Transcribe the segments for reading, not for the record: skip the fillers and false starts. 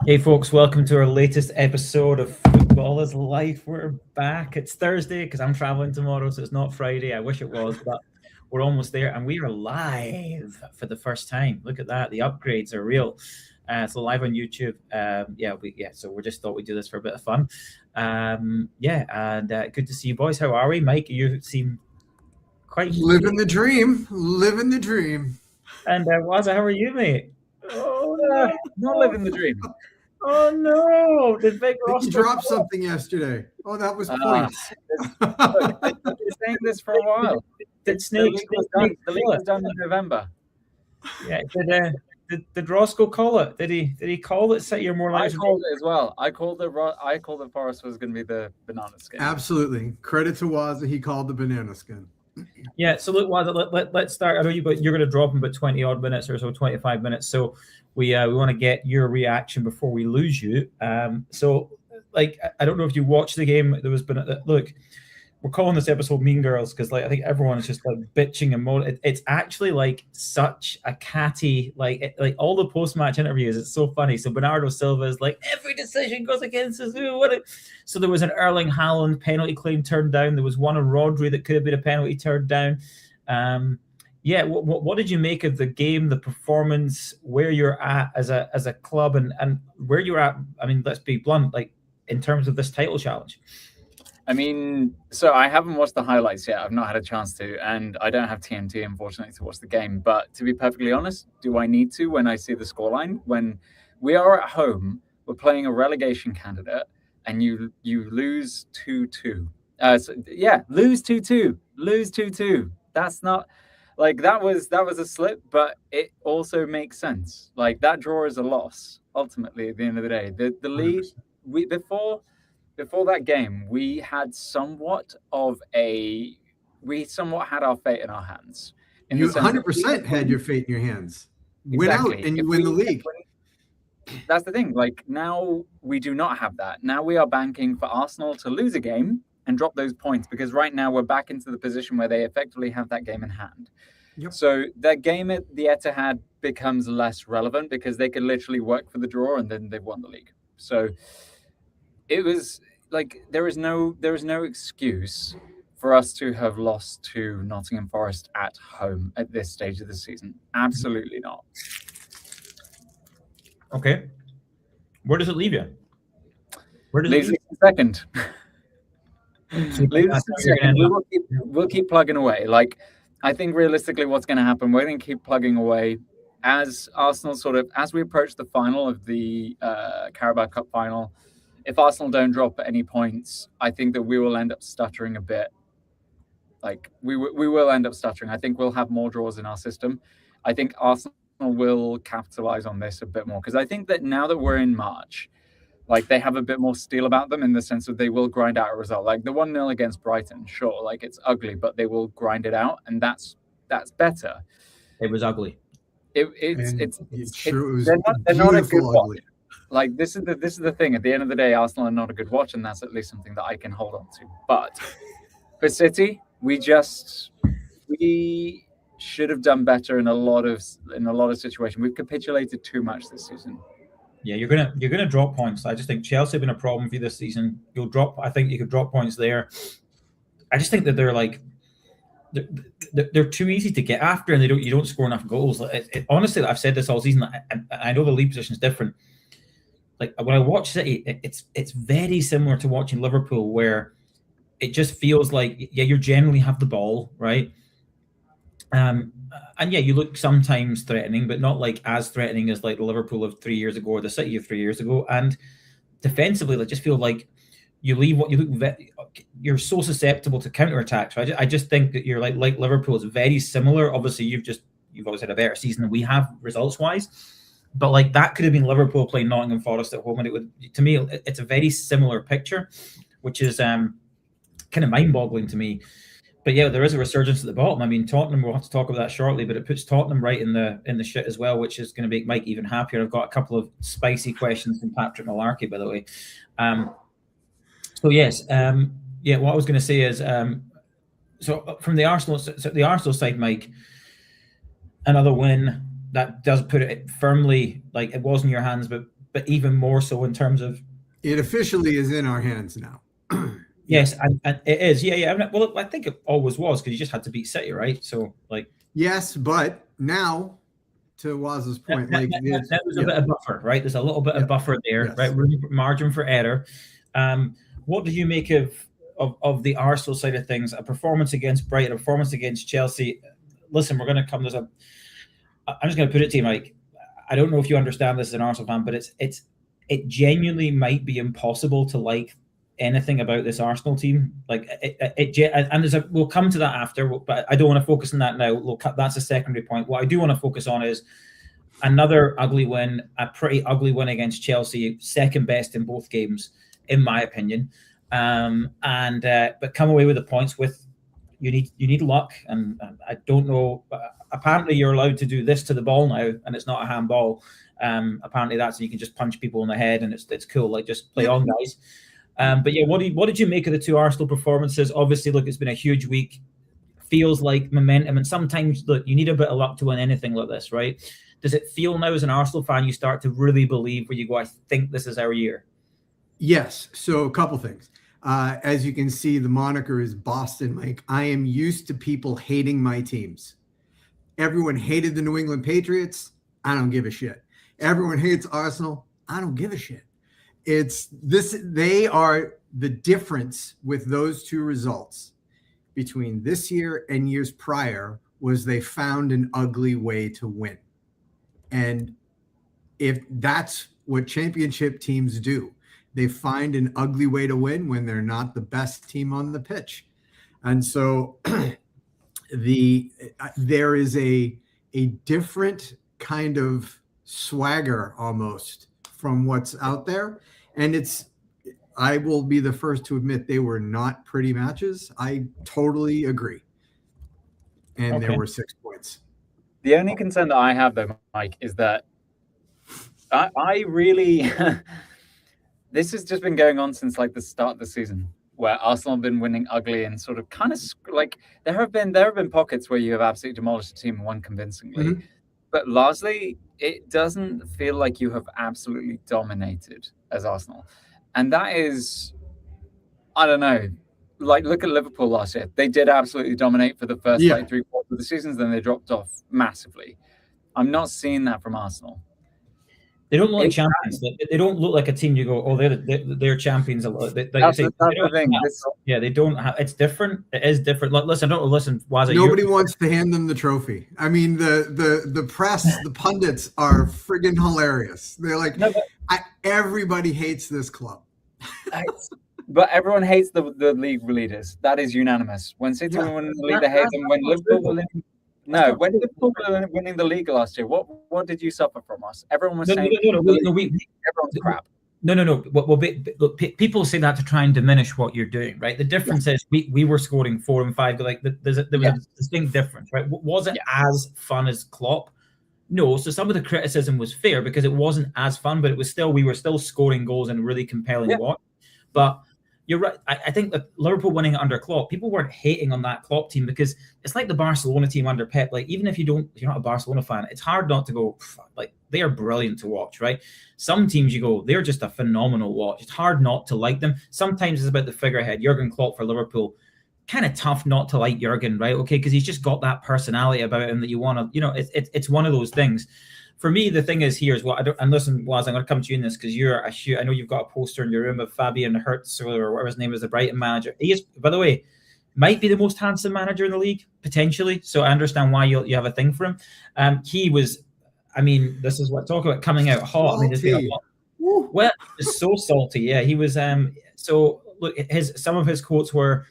Hey, folks, welcome to our latest episode of Football is Life. We're back. It's Thursday because I'm traveling tomorrow, so it's not Friday. I wish it was, but we're almost there and we are live for the first time. Look at that. The upgrades are real. So live on YouTube. So we just thought we'd do this for a bit of fun. Good to see you boys. How are we? Mike, you seem quite living the dream. Living the dream. And Waza, how are you, mate? Oh no, not living the dream. Oh no! Did Big Ross drop something yesterday? Oh, that was points. I've been saying this for a while. Did Snake? The league was done in November. Yeah. Did Roscoe call it? Did he call it? City or more like? I called it as well. I called the Forest was going to be the banana skin. Absolutely. Credit to Waza. He called the banana skin. Yeah, so look, Waza, let's start. I know you're going to drop in about 20 odd minutes or so, 25 minutes. So we want to get your reaction before we lose you. So I don't know if you watched the game. There was look, we're calling this episode Mean Girls because I think everyone's just bitching and moaning. It's actually such a catty all the post match interviews. It's so funny. So Bernardo Silva is every decision goes against us. So there was an Erling Haaland penalty claim turned down. There was one on Rodri that could have been a penalty turned down. What did you make of the game, the performance, where you're at as a club, and where you're at? I mean, let's be blunt, in terms of this title challenge. I mean, so I haven't watched the highlights yet. I've not had a chance to, and I don't have TNT, unfortunately, to watch the game. But to be perfectly honest, do I need to when I see the scoreline? When we are at home, we're playing a relegation candidate, and you lose 2-2. Lose 2-2. Lose 2-2. That's not that was a slip, but it also makes sense. That draw is a loss ultimately at the end of the day. The lead before that game, we somewhat had our fate in our hands. You 100% had your fate in your hands. Win out and you win the league. That's the thing. Now we do not have that. Now we are banking for Arsenal to lose a game and drop those points, because right now we're back into the position where they effectively have that game in hand. Yep. So that game at the Etihad becomes less relevant because they could literally work for the draw and then they've won the league. So it was there is no excuse for us to have lost to Nottingham Forest at home at this stage of the season. Absolutely not. Okay. Where does it leave you? Leaves us in second. We'll keep plugging away. I think realistically what's going to happen, we're going to keep plugging away as Arsenal as we approach the final of the Carabao Cup final. If Arsenal don't drop any points, I think that we will end up stuttering a bit. We will end up stuttering. I think we'll have more draws in our system. I think Arsenal will capitalize on this a bit more, because I think that now that we're in March, they have a bit more steel about them in the sense that they will grind out a result. The 1-0 against Brighton, sure, it's ugly, but they will grind it out, and that's better. It was ugly. They're not a good watch. This is the thing. At the end of the day, Arsenal are not a good watch, and that's at least something that I can hold on to. But for City, we should have done better in a lot of situations. We've capitulated too much this season. Yeah, you're gonna drop points. I just think Chelsea have been a problem for you this season. I think you could drop points there. I just think that they're too easy to get after, and you don't score enough goals. Honestly, I've said this all season. I know the league position is different. When I watch City, it's very similar to watching Liverpool, where it just feels you generally have the ball, right? You look sometimes threatening, but not as threatening as the Liverpool of 3 years ago or the City of 3 years ago. And defensively, I just feel you're so susceptible to counterattacks. Right? I just think that you're like Liverpool is very similar. Obviously, you've always had a better season than we have results wise. But that could have been Liverpool playing Nottingham Forest at home, and to me it's a very similar picture, which is kind of mind-boggling to me. But yeah, there is a resurgence at the bottom. I mean, Tottenham, we'll have to talk about that shortly, but it puts Tottenham right in the shit as well, which is going to make Mike even happier. I've got a couple of spicy questions from Patrick Malarkey, by the way. What I was going to say is, so from the Arsenal side, Mike, another win that does put it firmly, it was in your hands, but but even more so in terms of it officially is in our hands now. Yes, and it is. Yeah. I mean, well, I think it always was because you just had to beat City, right? So, like, yes, but now, to Waz's point, like that was a bit of buffer, right? There's a little bit of buffer there, right? Margin for error. What do you make of the Arsenal side of things? A performance against Brighton, a performance against Chelsea. Listen, we're going to come. I'm just going to put it to you, Mike. I don't know if you understand this as an Arsenal fan, but it genuinely might be impossible to like anything about this Arsenal team. Like and we'll come to that after, but I don't want to focus on that now. That's a secondary point. What I do want to focus on is another ugly win, a pretty ugly win against Chelsea, second best in both games, in my opinion. But come away with the points with you need luck, and I don't know. Apparently, you're allowed to do this to the ball now, and it's not a handball. Apparently, that's you can just punch people in the head, and it's cool. Like just play on, guys. But yeah, what did you make of the two Arsenal performances? Obviously, look, it's been a huge week. Feels like momentum, and sometimes look, you need a bit of luck to win anything like this, right? Does it feel now as an Arsenal fan you start to really believe where you go, I think this is our year? Yes. So a couple things. As you can see, the moniker is Boston Mike. I am used to people hating my teams. Everyone hated the New England Patriots. I don't give a shit. Everyone hates Arsenal. I don't give a shit. It's this. They are the difference with those two results between this year and years prior was they found an ugly way to win. And if that's what championship teams do, they find an ugly way to win when they're not the best team on the pitch. And so there is a different kind of swagger almost from what's out there. And I will be the first to admit they were not pretty matches. I totally agree. And there were 6 points. The only concern that I have though, Mike, is that I really this has just been going on since like the start of the season, where Arsenal have been winning ugly and sort of kind of like there have been pockets where you have absolutely demolished a team and won convincingly, but largely it doesn't feel like you have absolutely dominated as Arsenal, and that is, I don't know. Like look at Liverpool last year; they did absolutely dominate for the first like 3 quarters of the seasons, then they dropped off massively. I'm not seeing that from Arsenal. They don't look like champions. They don't look like a team you go, oh, they're champions. That's the thing. Yeah, they don't have. It's different. It is different. Listen, Wazza. Nobody wants to hand them the trophy. I mean, the press, the pundits are friggin' hilarious. They're like, everybody hates this club. But everyone hates the league leaders. That is unanimous. When City win the league, they hate them. When Liverpool were when Liverpool were winning the league last year, what did you suffer from us? Everyone was saying everyone's crap. No. Well, look, people say that to try and diminish what you're doing, right? The difference is we were scoring 4 and 5. Like there was a distinct difference, right? Was it as fun as Klopp? No. So some of the criticism was fair because it wasn't as fun, but it was still we were still scoring goals and really compelling watch. But you're right. I think that Liverpool winning under Klopp, people weren't hating on that Klopp team because it's like the Barcelona team under Pep. Like even if you're not a Barcelona fan, it's hard not to go like they are brilliant to watch, right? Some teams you go, they're just a phenomenal watch. It's hard not to like them. Sometimes it's about the figurehead. Jurgen Klopp for Liverpool, kind of tough not to like Jurgen, right? Okay, because he's just got that personality about him that you want to, it's one of those things. For me, the thing is here is and listen, Waz, I'm going to come to you in this because I know you've got a poster in your room of Fabian Hertz or whatever his name is, the Brighton manager. He is, by the way, might be the most handsome manager in the league, potentially. So I understand why you have a thing for him. He was, this is what talk about coming out hot. Well, it's so salty. Yeah, he was. So look, some of his quotes were,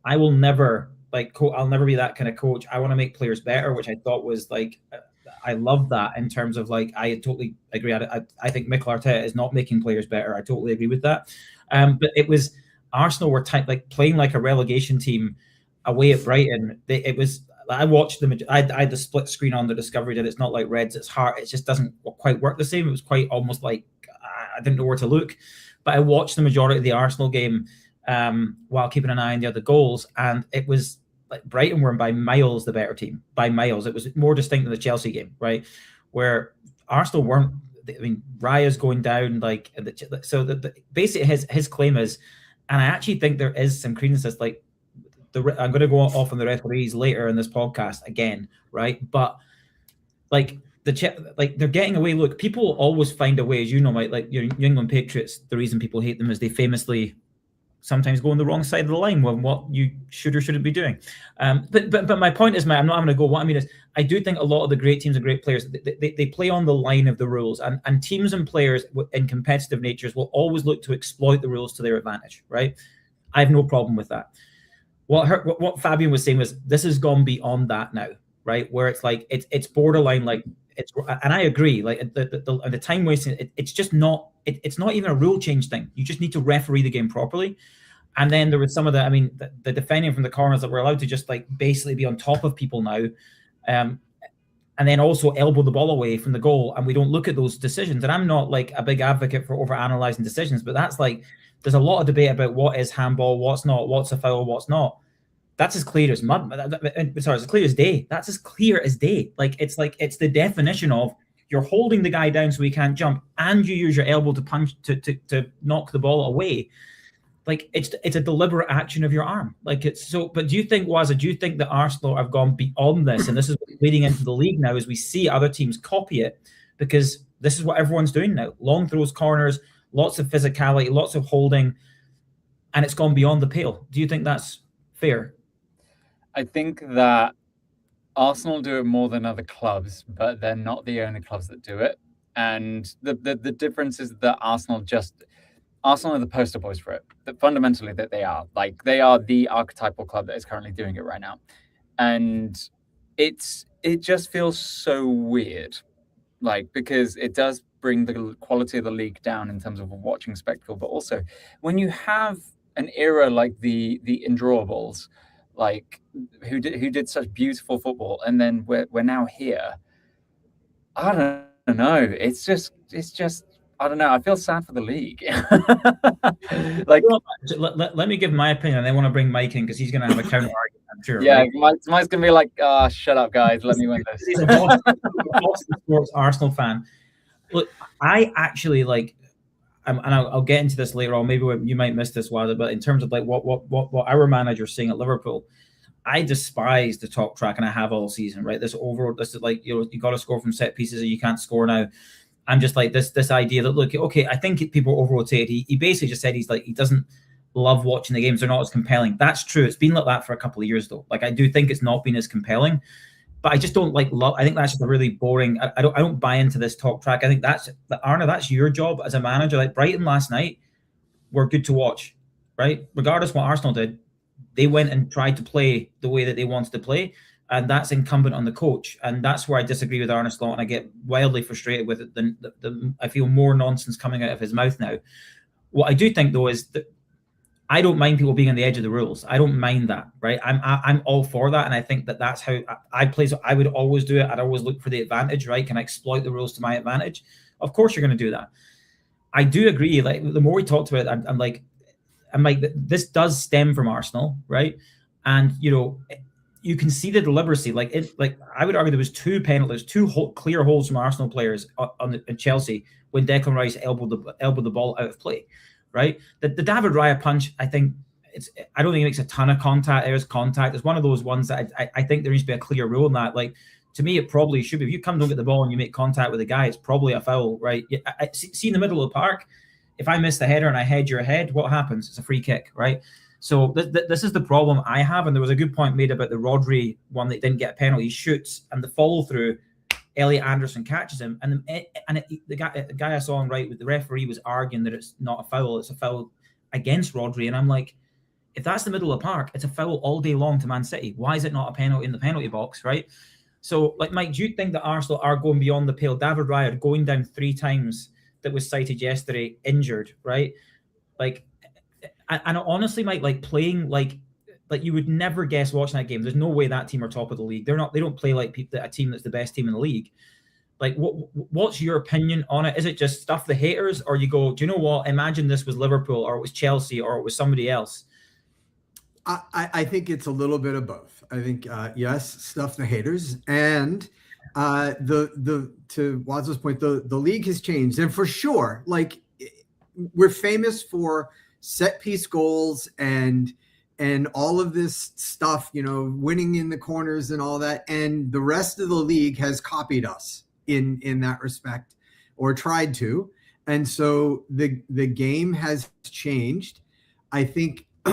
"I will never I'll never be that kind of coach. I want to make players better," which I thought was like. I love that in terms of I totally agree. I think Mikel Arteta is not making players better. I totally agree with that. But it was Arsenal were playing like a relegation team away at Brighton. I watched I had the split screen on the Discovery that it's not like Reds. It's hard. It just doesn't quite work the same. It was quite almost like I didn't know where to look. But I watched the majority of the Arsenal game while keeping an eye on the other goals, and it was. Brighton were by miles the better team, by miles. It was more distinct than the Chelsea game, right? Where Arsenal weren't I mean, Raya's going down. Like, so basically his claim is, and I actually think there is some credence as like I'm going to go off on the referees later in this podcast again, right? But like like they're getting away. Look, people always find a way, as you know, Mike. Like New England Patriots, the reason people hate them is they famously sometimes go on the wrong side of the line when what you should or shouldn't be doing. But my point is, Mate, I'm not going to go. What I mean is, I do think a lot of the great teams and great players, they play on the line of the rules, and teams and players in competitive natures will always look to exploit the rules to their advantage, right? I have no problem with that. What Fabian was saying was this has gone beyond that now, right? Where it's like it's borderline like it's, and I agree. Like the time wasting, it's just not. It's not even a rule change thing. You just need to referee the game properly. And then there was some of the, I mean, the defending from the corners that were allowed to just like basically be on top of people now, and then also elbow the ball away from the goal. And we don't look at those decisions. And I'm not like a big advocate for over analyzing decisions, but that's like there's a lot of debate about what is handball, what's not, what's a foul, what's not. That's as clear as mud. Sorry, as clear as day. That's as clear as day. Like it's the definition of you're holding the guy down so he can't jump, and you use your elbow to punch to knock the ball away. Like it's a deliberate action of your arm. Like it's so. But do you think, Wazza, do you think that Arsenal have gone beyond this, and this is leading into the league now as we see other teams copy it, because this is what everyone's doing now: long throws, corners, lots of physicality, lots of holding, and it's gone beyond the pale. Do you think that's fair? I think that Arsenal do it more than other clubs, but they're not the only clubs that do it. And the difference is that Arsenal are the poster boys for it. That fundamentally that they are. Like they are the archetypal club that is currently doing it right now. And it just feels so weird. Like, because it does bring the quality of the league down in terms of a watching spectacle, but also when you have an era like the Indrawables, like who did such beautiful football, and then we're now here. I don't know. It's just I don't know. I feel sad for the league. Like, let me give my opinion, and I want to bring Mike in because he's going to have a counter argument, I'm sure. Yeah, right? Mike's going to be like, shut up, guys. Let me win this. He's a Boston sports Arsenal fan. Look, I actually like. And I'll get into this later on. Maybe you might miss this, Wada, but in terms of like what our manager's saying at Liverpool, I despise the talk track, and I have all season. Right, this is like you got to score from set pieces, and you can't score now. I'm just like this idea that look, okay, I think people over-rotate. He basically just said he doesn't love watching the games; they're not as compelling. That's true. It's been like that for a couple of years though. Like I do think it's not been as compelling. But I just don't like love. I think that's just a really boring. I don't buy into this talk track. I think Arna, that's your job as a manager. Like Brighton last night were good to watch, right? Regardless what Arsenal did, they went and tried to play the way that they wanted to play, and that's incumbent on the coach. And that's where I disagree with Arne Slot, and I get wildly frustrated with it. I feel more nonsense coming out of his mouth now. What I do think though is that I don't mind people being on the edge of the rules. I don't mind that, right? I'm all for that, and I think that's how I play. So I would always do it. I'd always look for the advantage, right? Can I exploit the rules to my advantage? Of course, you're going to do that. I do agree. Like the more we talked about it, I'm like, this does stem from Arsenal, right? And you can see the deliberacy. Like I would argue there was two penalties, clear holes from Arsenal players on Chelsea when Declan Rice elbowed the ball out of play. Right, the David Raya punch, I think I don't think it makes a ton of contact. There's contact. It's one of those ones that I think there needs to be a clear rule in that. Like to me, it probably should be. If you don't get the ball and you make contact with a guy, it's probably a foul, right? I see in the middle of the park, if I miss the header and I head your head, what happens? It's a free kick, right? So this is the problem I have. And there was a good point made about the Rodri one that didn't get a penalty. He shoots and the follow through. Elliot Anderson catches him, and the guy I saw on right with the referee was arguing that it's not a foul, it's a foul against Rodri, and I'm like, if that's the middle of the park, it's a foul all day long to Man City. Why is it not a penalty in the penalty box, right? So, like, Mike, do you think that Arsenal are going beyond the pale? David Raya going down 3 times that was cited yesterday, injured, right? Like, and honestly, Mike, like playing like you would never guess watching that game. There's no way that team are top of the league. They don't play like a team that's the best team in the league. Like, what's your opinion on it? Is it just stuff the haters, or you go, do you know what? Imagine this was Liverpool, or it was Chelsea, or it was somebody else. I think it's a little bit of both. I think yes, stuff the haters, and To Wazzo's point, the league has changed, and for sure, like we're famous for set piece goals and all of this stuff, winning in the corners and all that, and the rest of the league has copied us in that respect, or tried to, and so the game has changed. I think we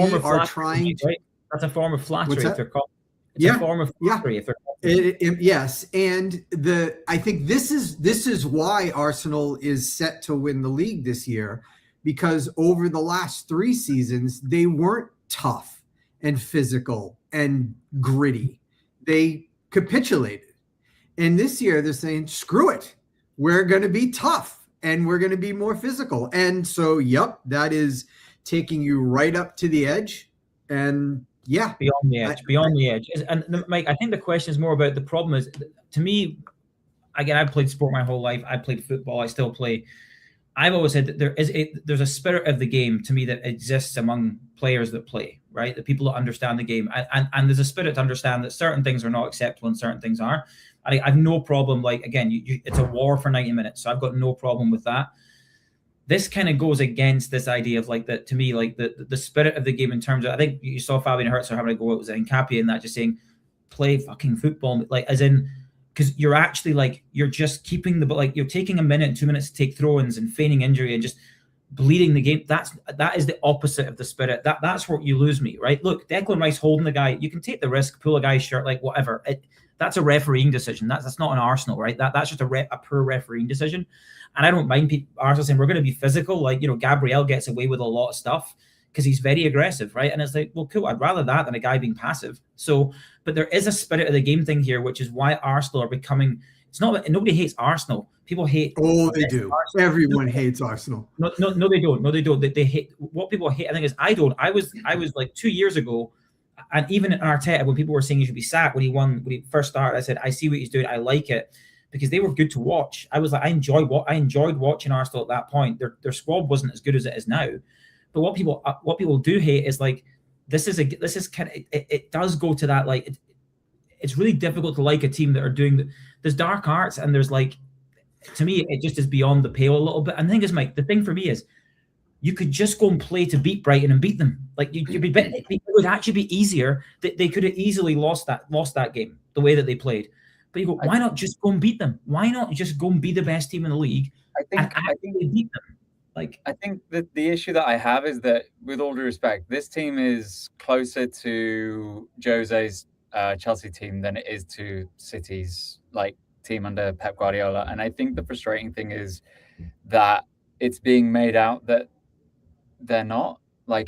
are trying to. Right? That's a form of flattery. What's that? It's a form of flattery. Yes, and I think this is why Arsenal is set to win the league this year, because over the last 3 seasons they weren't tough and physical and gritty. They capitulated, and this year they're saying, "Screw it, we're going to be tough and we're going to be more physical." And so, that is taking you right up to the edge, and beyond the edge. And Mike, I think the question is more about the problem is, to me, again, I've played sport my whole life. I played football. I still play. I've always said that there's a spirit of the game to me that exists among players that play, right? The people that understand the game, and there's a spirit to understand that certain things are not acceptable and certain things are. And I have no problem. Like, again, it's a war for 90 minutes, so I've got no problem with that. This kind of goes against this idea of like that, to me, like the spirit of the game in terms of, I think you saw Fabian Hertz having a go, it was Nkapia, and that just saying, play fucking football, like as in, because you're actually like, you're just keeping you're taking a minute, 2 minutes to take throw-ins and feigning injury and just bleeding the game. That is the opposite of the spirit. That's where you lose me, right? Look, Declan Rice holding the guy, you can take the risk, pull a guy's shirt, like whatever. That's a refereeing decision. That's not an Arsenal, right? That's just a poor refereeing decision. And I don't mind Arsenal saying we're going to be physical. Like, Gabriel gets away with a lot of stuff because he's very aggressive, right? And it's like, well, cool. I'd rather that than a guy being passive. So, but there is a spirit of the game thing here, which is why Arsenal are becoming. It's not that nobody hates Arsenal. People hate. Oh, they do. Arsenal. Everyone hates Arsenal. No, they don't. No, they don't. They hate what people hate. I think is I don't. I was like 2 years ago. And even in Arteta, when people were saying he should be sacked when he first started, I said, I see what he's doing. I like it because they were good to watch. I was like, I enjoyed watching Arsenal at that point. Their squad wasn't as good as it is now. But what people do hate is like, this is kind of, it does go to that, like, it's really difficult to like a team that are doing there's dark arts, and there's like, to me, it just is beyond the pale a little bit. And the thing is, Mike, the thing for me is, you could just go and play to beat Brighton and beat them. Like it would actually be easier. They could have easily lost that game the way that they played. But you go, why not just go and beat them? Why not just go and be the best team in the league? I think they beat them. Like, I think that the issue that I have is that, with all due respect, this team is closer to Jose's Chelsea team than it is to City's team under Pep Guardiola. And I think the frustrating thing is that it's being made out that they're not,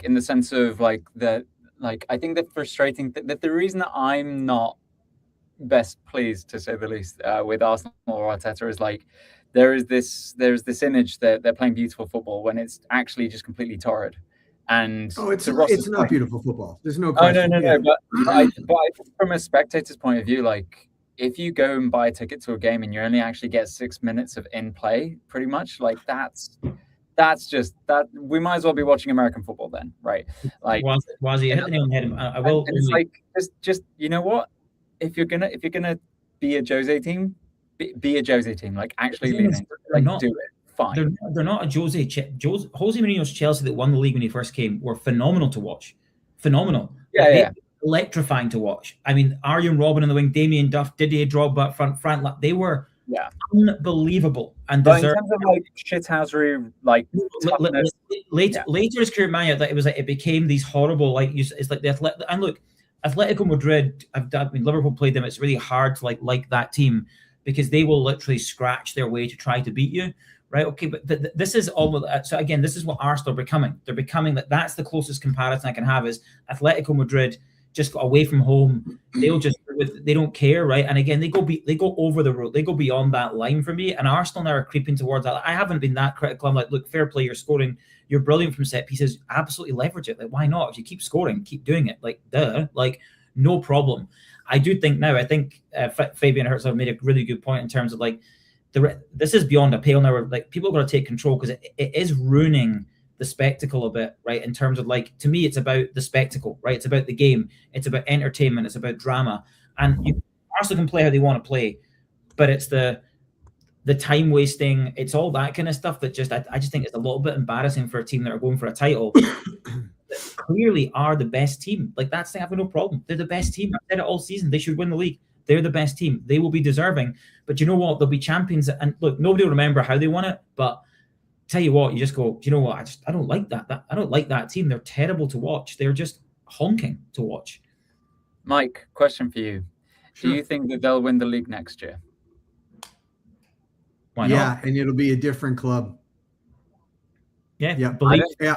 in the sense of I think the frustrating that the reason that I'm not best pleased, to say the least, with Arsenal or Arteta is there's this image that they're playing beautiful football when it's actually just completely torrid. And it's not beautiful football. There's no question. No. But from a spectator's point of view, if you go and buy a ticket to a game and you only actually get 6 minutes of in play, pretty much, that's just that we might as well be watching American football then, right? Was he hit the nail on the head? I will. It's just you know what? If you're gonna be a Jose team, be a Jose team. Actually lean in, do it. Fine. They're not a Jose Mourinho's Chelsea that won the league when he first came were phenomenal to watch. Phenomenal. Yeah. Electrifying to watch. I mean, Arjen Robben in the wing, Damien Duff, Didier Drogba front. They were unbelievable and but in terms of shithousery, later his career, man, that it became these horrible it's like the and look, Atletico Madrid. Liverpool played them. It's really hard to like that team because they will literally scratch their way to try to beat you, right? Okay, but this is all. So again, this is what Arsenal are becoming. They're becoming that's the closest comparison I can have is Atletico Madrid. Just got away from home. They don't care, right? And again, they go over the road. They go beyond that line for me. And Arsenal now are creeping towards that. I haven't been that critical. I'm like, look, fair play. You're scoring. You're brilliant from set pieces. Absolutely leverage it. Why not? If you keep scoring, keep doing it. No problem. I do think now. I think Fabian Hertz made a really good point in terms of this is beyond a pale now. Where people are going to take control because it is ruining the spectacle a bit, right? In terms of to me, it's about the spectacle, right? It's about the game. It's about entertainment. It's about drama. And Arsenal can play how they want to play, but it's the time wasting, it's all that kind of stuff that I just think it's a little bit embarrassing for a team that are going for a title. That clearly are the best team. Like, that's, they have no problem. They're the best team. I've said it all season. They should win the league. They're the best team. They will be deserving. But you know what? They'll be champions. And look, nobody will remember how they won it. But tell you what, you just go, do you know what? I don't like that. I don't like that team. They're terrible to watch. They're just honking to watch. Mike, question for you. Sure. Do you think that they'll win the league next year? Why not? Yeah, and it'll be a different club. Yeah. Yeah,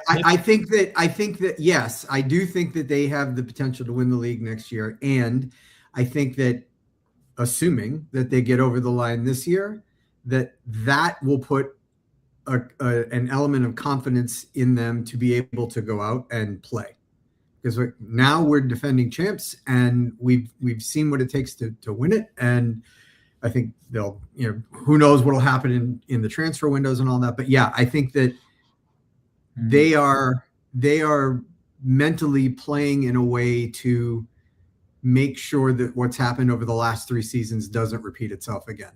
I think that yes, I do think that they have the potential to win the league next year, and I think that, assuming that they get over the line this year, that will put an element of confidence in them to be able to go out and play, because now we're defending champs, and we've seen what it takes to win it, and I think they'll, who knows what'll happen in the transfer windows and all that, but yeah, I think that they are mentally playing in a way to make sure that what's happened over the last 3 seasons doesn't repeat itself again.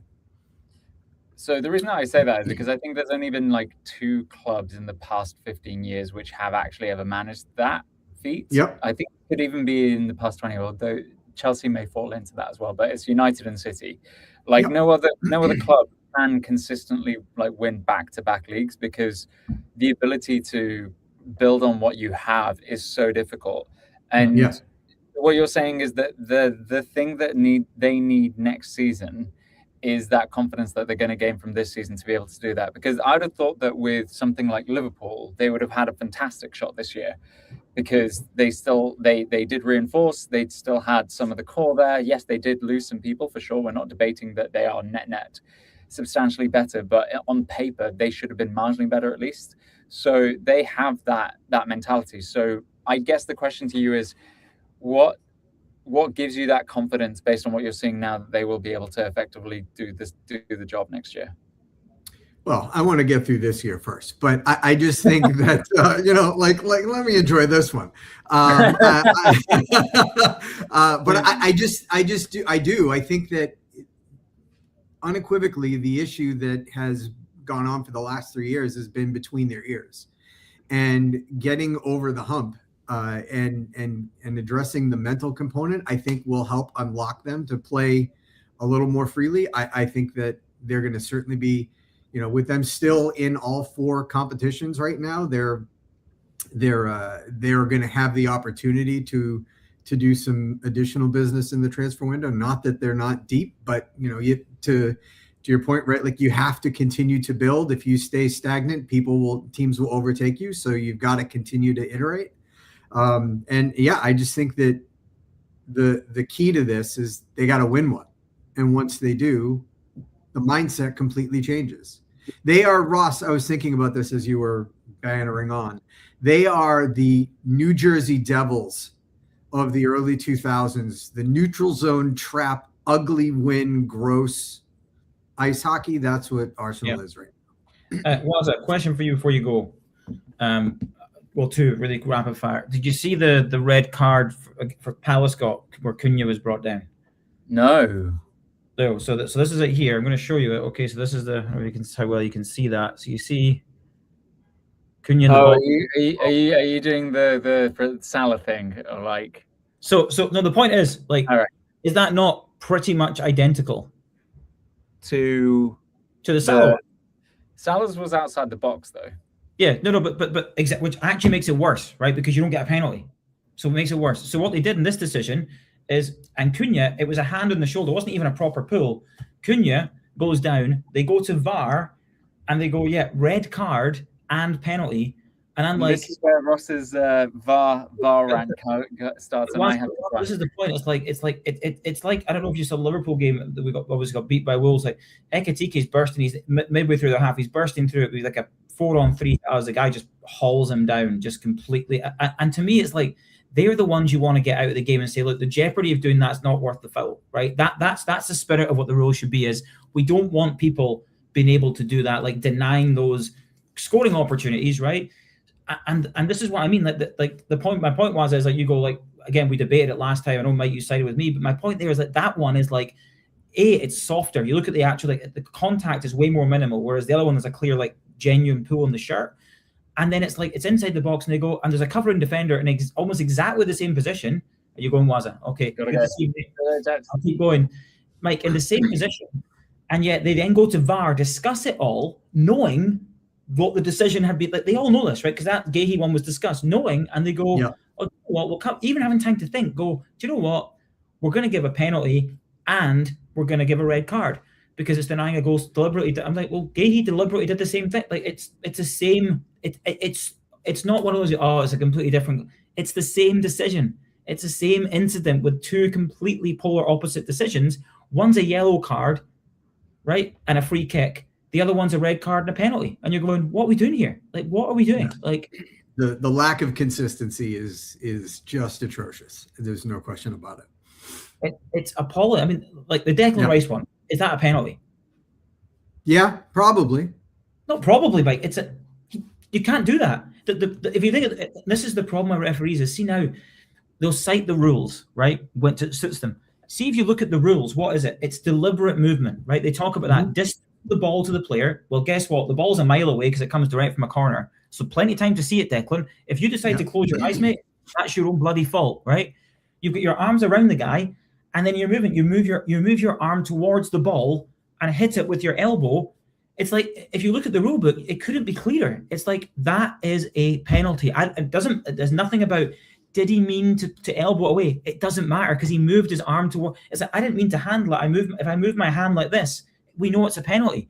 So the reason I say that is because I think there's only been like 2 clubs in the past 15 years which have actually ever managed that feat. Yep. I think it could even be in the past 20, although Chelsea may fall into that as well, but it's United and City. Like, yep. no other club can consistently like win back-to-back leagues, because the ability to build on what you have is so difficult. And yeah. What you're saying is that the thing that they need next season is that confidence that they're going to gain from this season to be able to do that. Because I would have thought that with something like Liverpool, they would have had a fantastic shot this year, because they did reinforce. They still had some of the core there. Yes, they did lose some people for sure. We're not debating that they are net substantially better, but on paper they should have been marginally better at least. So they have that mentality. So I guess the question to you is, what gives you that confidence based on what you're seeing now that they will be able to effectively do the job next year? Well, I want to get through this year first, but I just think that like let me enjoy this one. But I think that unequivocally the issue that has gone on for the last 3 years has been between their ears, and getting over the hump and addressing the mental component, I think will help unlock them to play a little more freely. I think that they're going to certainly be, with them still in all 4 competitions right now, they're going to have the opportunity to do some additional business in the transfer window. Not that they're not deep, but to your point, right? Like, you have to continue to build. If you stay stagnant, teams will overtake you. So you've got to continue to iterate. And yeah, I just think that the key to this is they got to win one. And once they do, the mindset completely changes. They are, Ross, I was thinking about this as you were bannering on. They are the New Jersey Devils of the early 2000s, the neutral zone trap, ugly win, gross ice hockey. That's what Arsenal is right now. Was a question for you before you go. Well, 2 really rapid fire. Did you see the red card for Palace got where Cunha was brought down? No. So this is it here. I'm going to show you it. Okay, so this is how well you can see that. So you see Cunha. Are you doing the Salah thing, or like? So no. The point is, like, all right, is that not pretty much identical to the Salah? Salah's was outside the box though. Yeah, no, but which actually makes it worse, right? Because you don't get a penalty, so it makes it worse. So what they did in this decision is, and Cunha, it was a hand on the shoulder. It wasn't even a proper pull. Cunha goes down. They go to VAR, and they go, yeah, red card and penalty. And I'm like, this is where Ross's VAR rank starts. This is the point. It's like I don't know if you saw the Liverpool game that we got beat by Wolves. Like, Ekitike's bursting. He's midway through the half. He's bursting through it. He's like a 4-on-3 as the guy just hauls him down just completely. And to me, it's like, they're the ones you want to get out of the game and say, look, the jeopardy of doing that's not worth the foul, right? That's the spirit of what the rule should be. Is we don't want people being able to do that, like denying those scoring opportunities, right? And this is what I mean. Like my point was, is like, you go, like, again, we debated it last time. I know, Mike, you sided with me, but my point there is that one is like, it's softer. You look at the actual, like, the contact is way more minimal, whereas the other one is a clear, like, genuine pull on the shirt. And then it's like, it's inside the box and they go, and there's a covering defender in almost exactly the same position. And you're going, Wazza, okay, good to see you. I'll keep going. Mike, in the same position. And yet they then go to VAR, discuss it all, knowing what the decision had been. Like, they all know this, right? Because that Gahey one was discussed, knowing, and they go, oh, well, we'll come, even having time to think, go, do you know what? We're going to give a penalty and we're going to give a red card because it's denying a goal deliberately. I'm like, well, Gahey deliberately did the same thing. Like, it's the same. It's not one of those, oh, it's a completely different. It's the same decision. It's the same incident with two completely polar opposite decisions. One's a yellow card, right, and a free kick. The other one's a red card and a penalty. And you're going, what are we doing here? Like, what are we doing? Like, the lack of consistency is just atrocious. There's no question about it. It's appalling. I mean, like the Declan Rice one, is that a penalty? Yeah, probably. Not probably, Mike. You can't do that. If you think of it, this is the problem with referees is, see now, they'll cite the rules, right, when it suits them. See, if you look at the rules, what is it? It's deliberate movement, right? They talk about that. Distance the ball to the player. Well, guess what? The ball's a mile away because it comes direct from a corner. So plenty of time to see it, Declan. If you decide to close your eyes, mate, that's your own bloody fault, right? You've got your arms around the guy, and then you're moving. You move your arm towards the ball and hit it with your elbow. It's like, if you look at the rule book, it couldn't be clearer. It's like, that is a penalty. There's nothing about, did he mean to elbow away? It doesn't matter because he moved his arm toward. It's like, I didn't mean to handle it. If I move my hand like this, we know it's a penalty.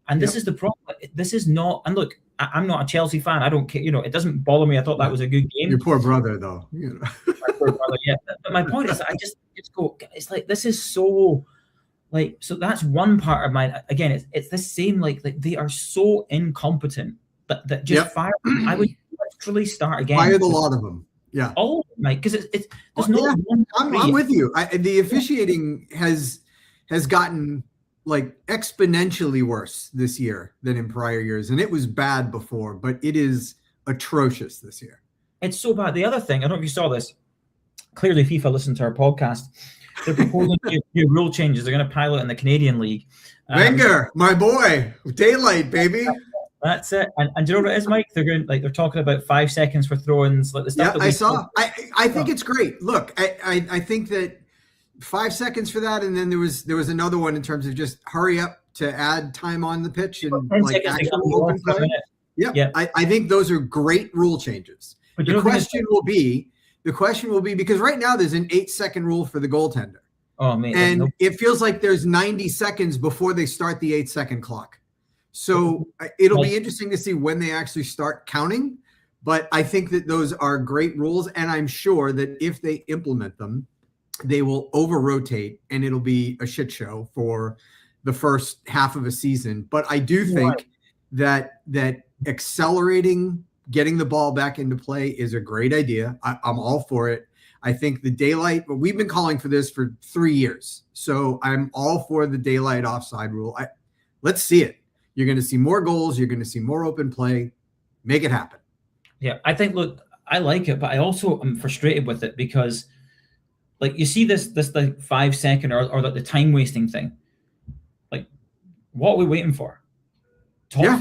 And this is the problem. This is not. And look, I'm not a Chelsea fan. I don't care. It doesn't bother me. I thought that was a good game. Your poor brother, though. My poor brother, yeah. But my point is, I just go. It's like, this is so. Like, so that's one part of mine. Again, it's the same. Like they are so incompetent that just fire. I would literally start again. Fire the lot of them. Yeah. Oh, Mike, because it's there's no. I'm with you. The officiating has gotten like exponentially worse this year than in prior years, and it was bad before, but it is atrocious this year. It's so bad. The other thing, I don't know if you saw this. Clearly, FIFA listened to our podcast. They're proposing new rule changes. They're going to pilot in the Canadian League. Wenger, my boy, daylight, baby. That's it. And do you know what it is, Mike? They're talking about 5 seconds for throw-ins, like the stuff. Yeah, I saw. I think it's great. Look, I think that 5 seconds for that, and then there was another one in terms of just hurry up to add time on the pitch and like actual open play. Yeah. I think those are great rule changes. But the question will be because right now there's an 8-second rule for the goaltender. Oh man! And it feels like there's 90 seconds before they start the 8-second clock. So it'll be interesting to see when they actually start counting. But I think that those are great rules, and I'm sure that if they implement them, they will over-rotate, and it'll be a shit show for the first half of a season. But I do think that accelerating, getting the ball back into play is a great idea. I'm all for it. I think the daylight, but we've been calling for this for 3 years. So I'm all for the daylight offside rule. Let's see it. You're going to see more goals. You're going to see more open play. Make it happen. Yeah, I think, look, I like it, but I also am frustrated with it because, like, you see this like 5 second or like the time wasting thing. Like, what are we waiting for? And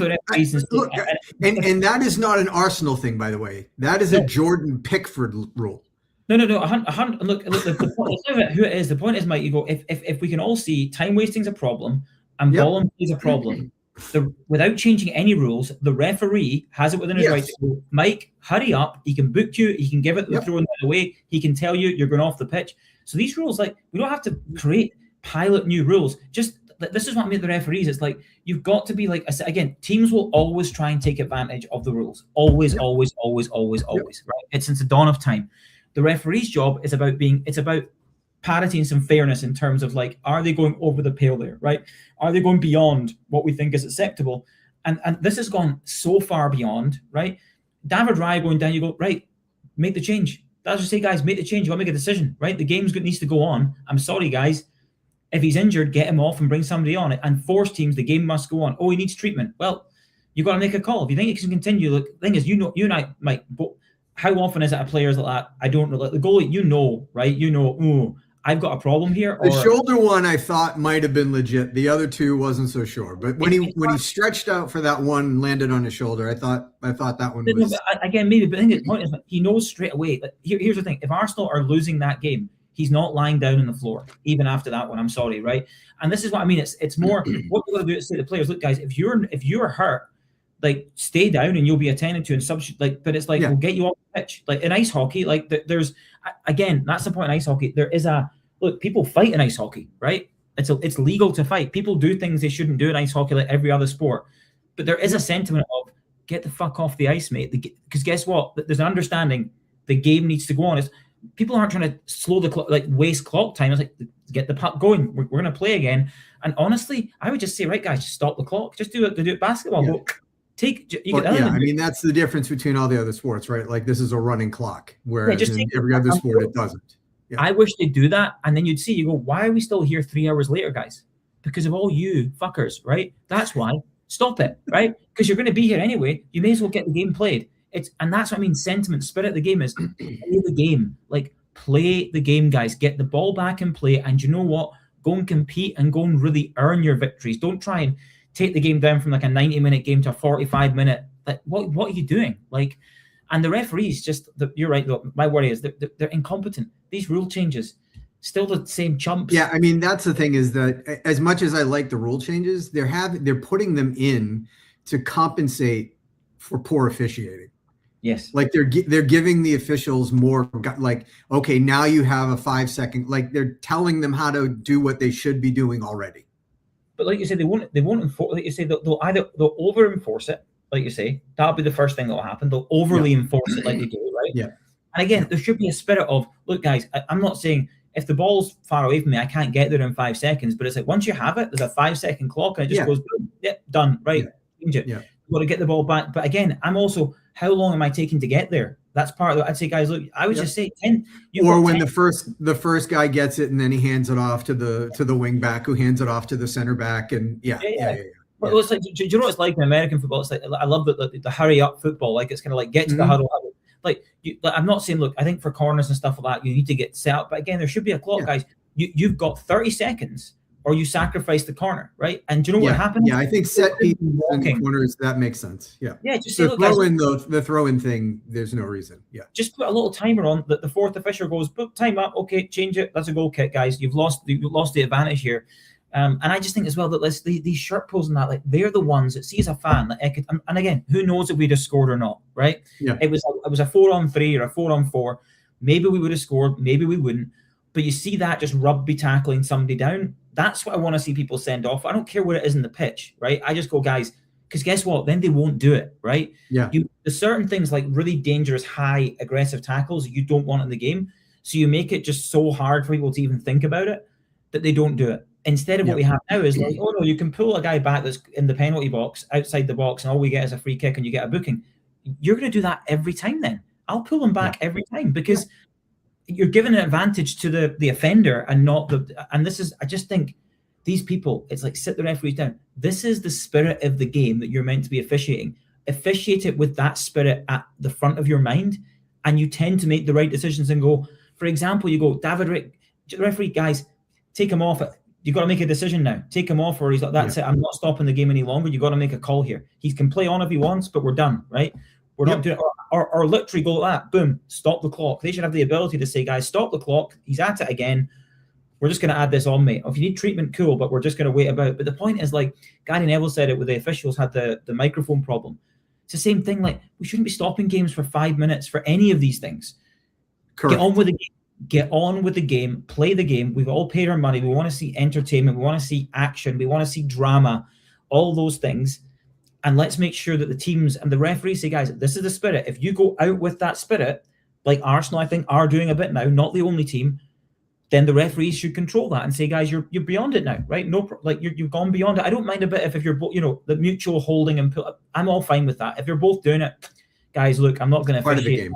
that is not an Arsenal thing, by the way. That is a Jordan Pickford rule. No. Look, the point is who it is. The point is, Mike, you go, if we can all see time wasting is a problem and ball and play is a problem, without changing any rules, the referee has it within his right to go, Mike, hurry up. He can book you. He can give it the throwing away. He can tell you you're going off the pitch. So these rules, like, we don't have to create pilot new rules. Just this is what I mean with the referees. It's like, you've got to be like, again, teams will always try and take advantage of the rules. Always, right? It's since the dawn of time. The referee's job is about parity and some fairness in terms of, like, are they going over the pale there, right? Are they going beyond what we think is acceptable? And this has gone so far beyond, right? David Raya going down, you go, right, make the change. That's just say, guys, make the change. You want to make a decision, right? The game needs to go on. I'm sorry, guys. If he's injured, get him off and bring somebody on. And force teams, the game must go on. Oh, he needs treatment. Well, you've got to make a call. If you think it can continue, look, the thing is, you and I, Mike, how often is it a player's like that? I don't know. Like the goalie, right? Ooh, I've got a problem here. The shoulder one I thought might have been legit. The other two wasn't so sure. But when he stretched out for that one, landed on his shoulder, I thought that one was again maybe. But I think the point is he knows straight away. Like, here's the thing: if Arsenal are losing that game, he's not lying down on the floor even after that one. I'm sorry, right? And this is what I mean. It's more what we're going to do is say to the players, look, guys, if you're hurt, like stay down and you'll be attended to and substitute. Like, but it's like we'll get you off the pitch. Like in ice hockey, like there's again, that's the point in ice hockey. There is look, people fight in ice hockey, right? It's legal to fight. People do things they shouldn't do in ice hockey like every other sport. But there is a sentiment of get the fuck off the ice, mate. Because guess what? There's an understanding the game needs to go on. People aren't trying to slow the clock, like waste clock time. It's like get the puck going. We're going to play again. And honestly, I would just say, right, guys, just stop the clock. Just do it. They do it basketball. Go, I mean, that's the difference between all the other sports, right? Like this is a running clock, whereas in every other sport it doesn't. Yeah. I wish they'd do that, and then you'd see, you go, why are we still here 3 hours later, guys? Because of all you fuckers, right? That's why. Stop it, right? Because you're going to be here anyway. You may as well get the game played. And that's what I mean. Sentiment, spirit of the game is play the game. Like play the game, guys. Get the ball back and play. And you know what? Go and compete and go and really earn your victories. Don't try and take the game down from like a 90-minute game to a 45-minute. Like what are you doing? Like, and the referees you're right though. My worry is they're incompetent. These rule changes, still the same chumps. Yeah, I mean that's the thing is that as much as I like the rule changes, they're putting them in to compensate for poor officiating. Yes, like they're giving the officials more. Like, okay, now you have a 5-second. Like they're telling them how to do what they should be doing already. But like you say, they won't enforce. Like you say, they'll over enforce it. Like you say, that'll be the first thing that will happen. They'll overly enforce it like they do, right? Yeah. And again, there should be a spirit of, look, guys, I'm not saying if the ball's far away from me, I can't get there in 5 seconds. But it's like once you have it, there's a 5-second clock and it just goes, boom, done, right? Change it. Yeah. You've got to get the ball back. But again, I'm also, how long am I taking to get there? That's part of it. I'd say, guys, look, I would just say 10. Or when 10. the first guy gets it and then he hands it off to the wing back who hands it off to the center back. And Well, it's like, do you know what it's like in American football? It's like, I love the hurry up football. Like it's kind of like get to the huddle. Like I'm not saying, look, I think for corners and stuff like that, you need to get set up. But again, there should be a clock, guys. You've got 30 seconds or you sacrifice the corner, right? And do you know what happens? Yeah, I think set pieces and corners, that makes sense. Yeah. Yeah, just say, the throw-in thing, there's no reason. Yeah. Just put a little timer on that the fourth official goes, book time up, okay, change it. That's a goal kick, guys. You've lost the advantage here. And I just think as well that these shirt pulls and that, like they're the ones that see as a fan. Like, and again, who knows if we'd have scored or not, right? Yeah. It was a 4-on-3 or a 4-on-4. Maybe we would have scored, maybe we wouldn't. But you see that just rugby tackling somebody down. That's what I want to see people send off. I don't care what it is in the pitch, right? I just go, guys, because guess what? Then they won't do it, right? Yeah. There's certain things like really dangerous, high aggressive tackles you don't want in the game. So you make it just so hard for people to even think about it that they don't do it. Instead of what we have now is like, oh no, you can pull a guy back that's in the penalty box, outside the box, and all we get is a free kick and you get a booking. You're going to do that every time then. I'll pull them back every time because you're giving an advantage to the offender and not and this is, I just think these people, it's like sit the referees down. This is the spirit of the game that you're meant to be officiating. Officiate it with that spirit at the front of your mind and you tend to make the right decisions and go, for example, you go, David Rick, referee, guys, take him off. You've got to make a decision now. Take him off, or he's like, that's it. I'm not stopping the game any longer. You've got to make a call here. He can play on if he wants, but we're done, right? We're not doing it. Or literally go like that. Boom, stop the clock. They should have the ability to say, guys, stop the clock. He's at it again. We're just going to add this on, mate. If you need treatment, cool, but we're just going to wait about. But the point is, like, Gary Neville said it with the officials had the microphone problem. It's the same thing. Like, we shouldn't be stopping games for 5 minutes for any of these things. Correct. Get on with the game. Get on with the game, play the game. We've all paid our money. We want to see entertainment. We want to see action. We want to see drama, all those things. And let's make sure that the teams and the referees say, guys, this is the spirit. If you go out with that spirit, like Arsenal, I think, are doing a bit now, not the only team, then the referees should control that and say, guys, you're beyond it now, right? No, like you've gone beyond it. I don't mind a bit if you're both, the mutual holding and I'm all fine with that. If you're both doing it, guys, look, I'm not going to part of the game.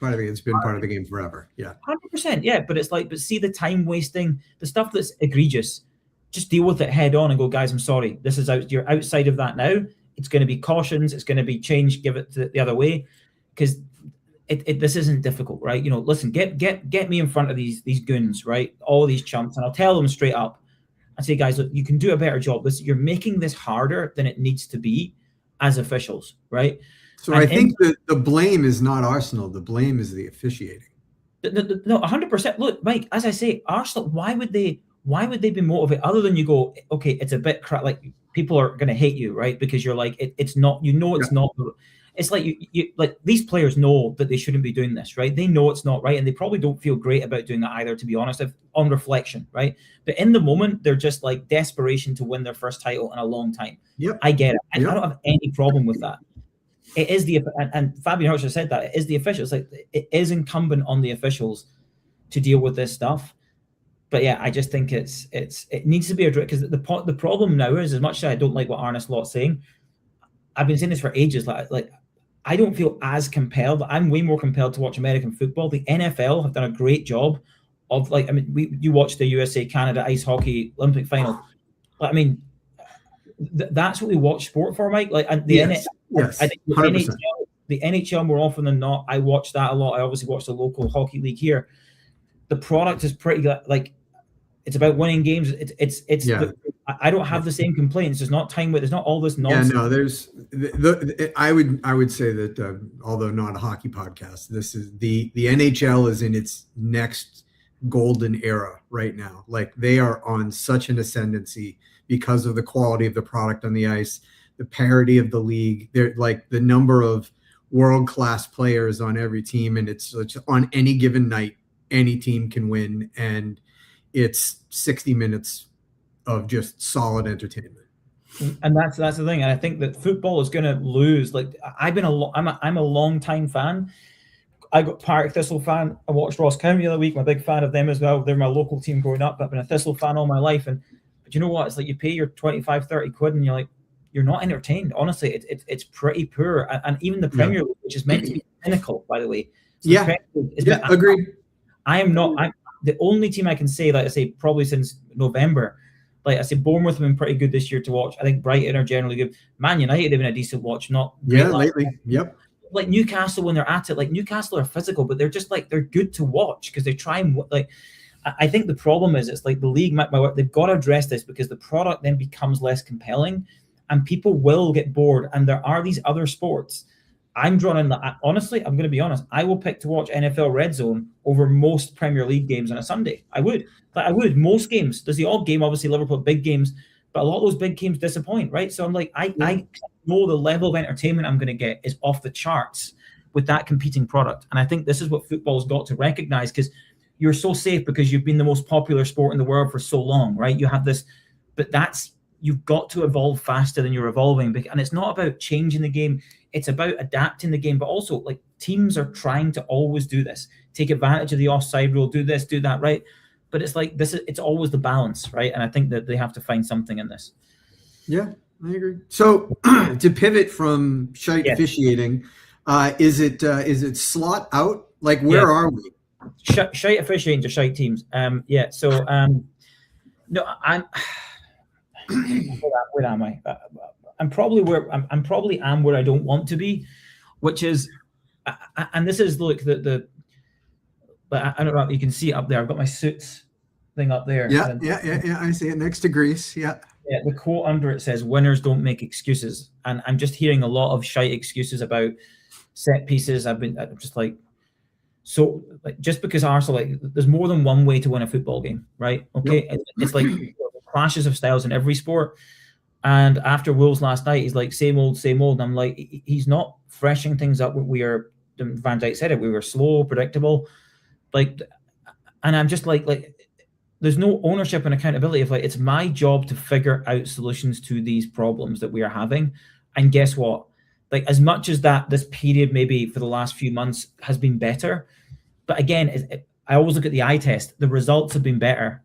It's been part of the game forever. Yeah. 100%. Yeah. But it's like, but see the time wasting, the stuff that's egregious, just deal with it head on and go, guys, I'm sorry. This is you're outside of that now. It's going to be cautions. It's going to be changed. Give it to the other way. Because this isn't difficult, right? Listen, get me in front of these goons, right? All these chumps, and I'll tell them straight up and say, guys, look, you can do a better job. You're making this harder than it needs to be as officials, right? So I think the blame is not Arsenal. The blame is the officiating. No, 100%. Look, Mike, as I say, Arsenal, why would they be motivated other than you go, okay, it's a bit like people are going to hate you, right? Because you're like, it's not, it's not. It's like you like these players know that they shouldn't be doing this, right? They know it's not right, and they probably don't feel great about doing that either, to be honest, on reflection, right? But in the moment, they're just like desperation to win their first title in a long time. Yep. I get it. I don't have any problem with that. It is and Fabian Hirsch has said that it is the officials. Like, it is incumbent on the officials to deal with this stuff. But yeah, I just think it needs to be addressed, because the problem now is, as much as I don't like what Arne Slot's saying, I've been saying this for ages. Like I don't feel as compelled. I'm way more compelled to watch American football. The NFL have done a great job of, like, I mean, you watch the USA Canada ice hockey Olympic final. I mean, that's what we watch sport for, Mike. Like, and yes, I think the NHL more often than not, I watch that a lot. I obviously watch the local hockey league here. The product is pretty good. Like, it's about winning games. It's I don't have the same complaints. There's not time with. There's not all this nonsense. Yeah, no. There's I would say that although not a hockey podcast, this is the NHL is in its next golden era right now. Like, they are on such an ascendancy because of the quality of the product on the ice, the parity of the league. They're like the number of world-class players on every team, and it's on any given night, any team can win, and it's 60 minutes of just solid entertainment. And that's the thing. And I think that football is going to lose. Like, I'm a long time fan. I got Partick Thistle fan. I watched Ross County the other week. I'm a big fan of them as well. They're my local team growing up. I've been a Thistle fan all my life. But you know what? It's like you pay your 25, 30 quid and you're not entertained. Honestly, it's pretty poor. And even the Premier League, which is meant to be pinnacle, by the way. So Agreed. I am not. I'm the only team I can say, like I say, probably since November. Like I say, Bournemouth have been pretty good this year to watch. I think Brighton are generally good. Man United have been a decent watch. Not lately. Yep. Like Newcastle, when they're at it, like Newcastle are physical, but they're just like, they're good to watch because they try and like. I think the problem is it's like the league. They've got to address this, because the product then becomes less compelling, and people will get bored. And there are these other sports. I'm drawn in that. Honestly, I'm going to be honest. I will pick to watch NFL Red Zone over most Premier League games on a Sunday. I would. Most games. There's the odd game, obviously Liverpool big games, but a lot of those big games disappoint, right? So I'm like, I know the level of entertainment I'm going to get is off the charts with that competing product. And I think this is what football's got to recognize, because you're so safe because you've been the most popular sport in the world for so long, right? You have this, but you've got to evolve faster than you're evolving. And it's not about changing the game. It's about adapting the game, but also, like, teams are trying to always do this, take advantage of the offside rule, do this, do that, right? But it's like it's always the balance, right? And I think that they have to find something in this. Yeah, I agree. So to pivot from shite officiating, is it slot out? Like, where are we? Shite officiating to shite teams. So no, I'm where am I? I'm probably where I don't want to be, which is, and this is, look, but I don't know if you can see it up there. I've got my suits thing up there. Yeah. I see it next to Greece. Yeah. Yeah. The quote under it says, "Winners don't make excuses," and I'm just hearing a lot of shite excuses about set pieces. I'm just like, so, like, just because Arsenal, like, there's more than one way to win a football game, right? Okay, it's like clashes of styles in every sport. And after Wolves last night, he's like, same old. And I'm like, he's not freshening things up. Van Dijk said it. We were slow, predictable. Like, and I'm just like, there's no ownership and accountability of, like, it's my job to figure out solutions to these problems that we are having. And guess what? Like, as much as that, this period maybe for the last few months has been better, but again, I always look at the eye test. The results have been better.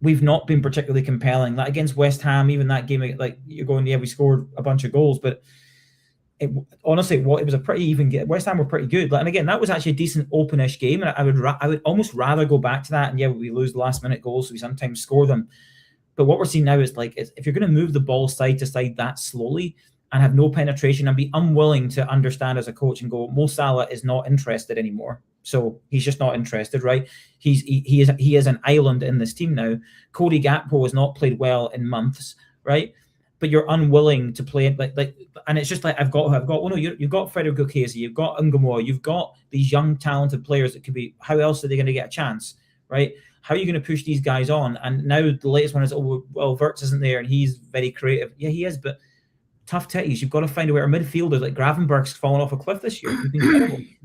We've not been particularly compelling. Like against West Ham, even that game, like, you're going, we scored a bunch of goals, but honestly, it was a pretty even game. West Ham were pretty good. And again, that was actually a decent open-ish game. And I would almost rather go back to that. And we lose last-minute goals, so we sometimes score them. But what we're seeing now is, like, if you're going to move the ball side to side that slowly, and have no penetration and be unwilling to understand as a coach and go, Mo Salah is not interested anymore. So he's just not interested, right? He is an island in this team now. Cody Gakpo has not played well in months, right? But you're unwilling to play it like, and it's just like I've got. Well, no, you've got Federico Chiesa, you've got Ngumoa, you've got these young talented players that could be. How else are they going to get a chance, right? How are you going to push these guys on? And now the latest one is, oh well, Wirtz isn't there and he's very creative. Yeah, he is, but tough titties. You've got to find a way. Our midfielders like Gravenberg's fallen off a cliff this year.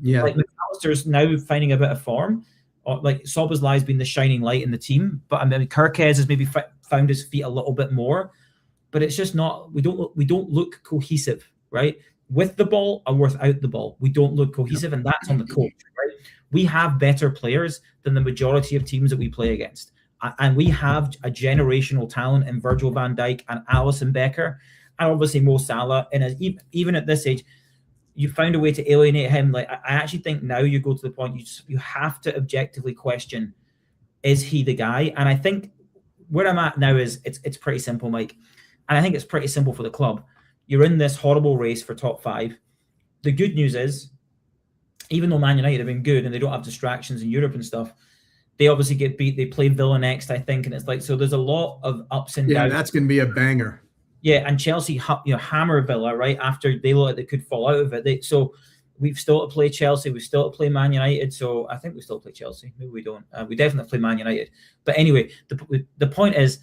Yeah, like McAllister's now finding a bit of form. Or like Szoboszlai's been the shining light in the team, but I mean Kirkez has maybe found his feet a little bit more. But it's just not. We don't look cohesive, right? With the ball or without the ball, we don't look cohesive, and that's on the coach, right? We have better players than the majority of teams that we play against, and we have a generational talent in Virgil van Dijk and Alisson Becker, and obviously Mo Salah. And even at this age, you found a way to alienate him. Like I actually think now you go to the point you have to objectively question: is he the guy? And I think where I'm at now is it's pretty simple, Mike. And I think it's pretty simple for the club. You're in this horrible race for top 5. The good news is, even though Man United have been good and they don't have distractions in Europe and stuff, they obviously get beat. They play Villa next, I think. And it's like, so there's a lot of ups and downs. Yeah, that's going to be a banger. Yeah, and Chelsea, hammer Villa, right? After they look like they could fall out of it. So we've still to play Chelsea. We've still to play Man United. So I think we still play Chelsea. Maybe we don't. We definitely play Man United. But anyway, the point is,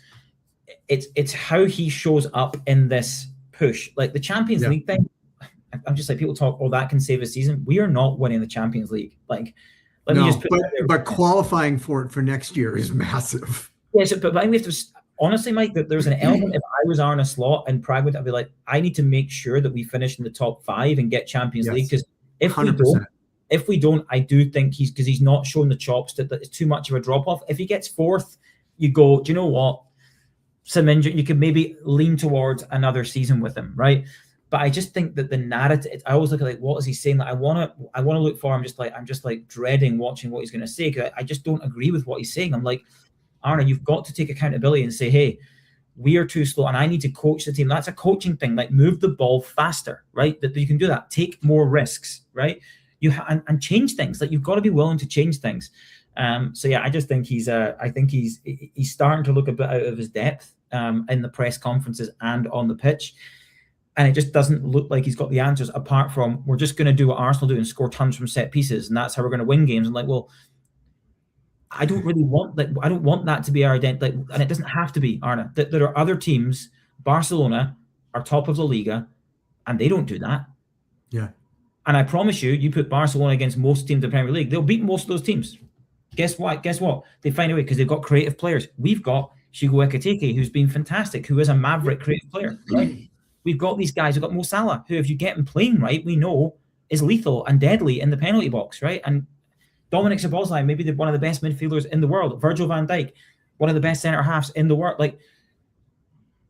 it's how he shows up in this push. Like the Champions League thing, I'm just like, people talk, oh, that can save a season. We are not winning the Champions League. Like, let me just put but qualifying for it for next year is massive. Yes, but I think we have to, honestly, Mike, that there's an element. If I was Arne Slot and Pragmatic, I'd be like, I need to make sure that we finish in the top 5 and get Champions League. Because if we don't, I do think he's not shown the chops that it's too much of a drop off. If he gets 4th, you go, do you know what? Some injury, you could maybe lean towards another season with him, right? But I just think that the narrative, I always look at like, what is he saying? Like, I want to look for. I'm just like dreading watching what he's going to say, because I just don't agree with what he's saying. I'm like, Arne, you've got to take accountability and say, hey, we are too slow, and I need to coach the team. That's a coaching thing. Like, move the ball faster, right? That you can do that. Take more risks, right? And change things. Like, you've got to be willing to change things. So yeah, I just think he's starting to look a bit out of his depth in the press conferences and on the pitch, and it just doesn't look like he's got the answers. Apart from, we're just going to do what Arsenal do and score tons from set pieces, and that's how we're going to win games. And like, well, I don't want that to be our identity, and it doesn't have to be, Arne. That there are other teams. Barcelona are top of the Liga, and they don't do that. Yeah. And I promise you put Barcelona against most teams in the Premier League, they'll beat most of those teams. Guess what? They find a way, because they've got creative players. We've got Hugo Ekitike, who's been fantastic, who is a maverick creative player. Right? We've got these guys. We've got Mo Salah, who, if you get him playing right, we know is lethal and deadly in the penalty box, right? And Dominic Szoboszlai, maybe one of the best midfielders in the world. Virgil van Dijk, one of the best centre halves in the world. Like,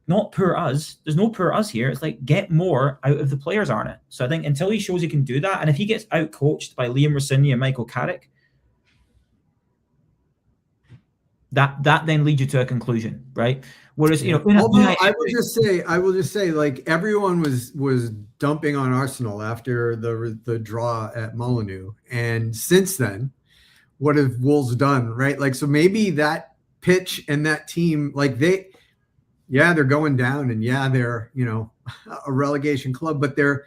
not poor us. There's no poor us here. It's like, get more out of the players, Arne. So I think until he shows he can do that, and if he gets out coached by Liam Rossini and Michael Carrick, that then leads you to a conclusion, right? Whereas, although I will just say, like, everyone was dumping on Arsenal after the draw at Molineux, and since then, what have Wolves done, right? Like, so maybe that pitch and that team, like, they're going down, and they're a relegation club, but they're